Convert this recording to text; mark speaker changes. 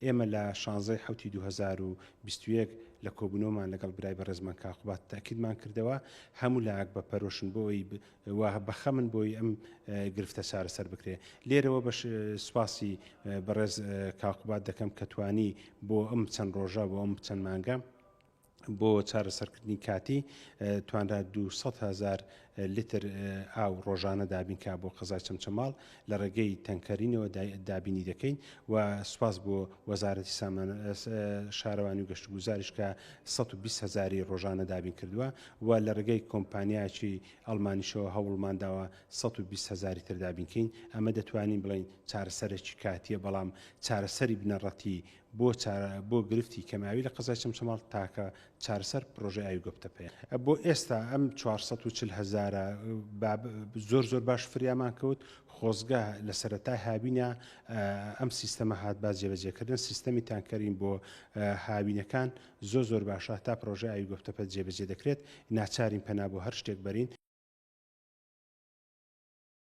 Speaker 1: ئێمە لە 16/7/2021 لە کۆبوونەوەمان لەگەڵ برای بەڕێزمان کاقوبات تاکیدمان کردەوە هەموو لایەک بە پەرۆشن بۆی بەخەمن بۆی ئەم گرفتە چارەسەر بکرێ. لێرەوە بەش سوپاسی بەڕێز کاقوبات دەکەم کە توانی بۆ ئەم چەند ڕۆژە بۆ ئەم چەند مانگە بۆ چارەسەرکردنی کاتی توانرا 200,000 لیتر ئاو ڕۆژانە دابینکە بۆ قەزای چەمچەماڵ لە ڕێگەی تەنکەرینەوە دابینی دەکەین و سوپاس بۆ وەزارەتی شارەوانی و گەشتوگوزاریش کە 120,000 ڕۆژانە دابین کردووە و لە ڕێگەی کۆمپانیایکی ئەڵمانیشەوە هەوڵمان داوە 120,000 تر دابینکەین. ئەمە دەتوانین بڵین چارەسەرێکی کاتیە بەڵام چارەسەری بنەڕەتی بۆ گرفتی کەماوی لە قەزای چەمچەماڵ تاکە چارەسەر پرۆژه ئاوگۆپتەپەیە. بۆ ئێستا ئەم 440,000 زۆر باش فریامان کەوت خۆزگە لە سەرەتای هاوینە ئەم سیستەمە هات با جێبەجێکردن سیستەمی تانکەرین بۆ هاوینەکان زۆر باشە تا پرۆژه ئاوگۆپتەپە جێبەجێ دەکرێت ناچارین پەنا بۆ هەر شتێک بەرین.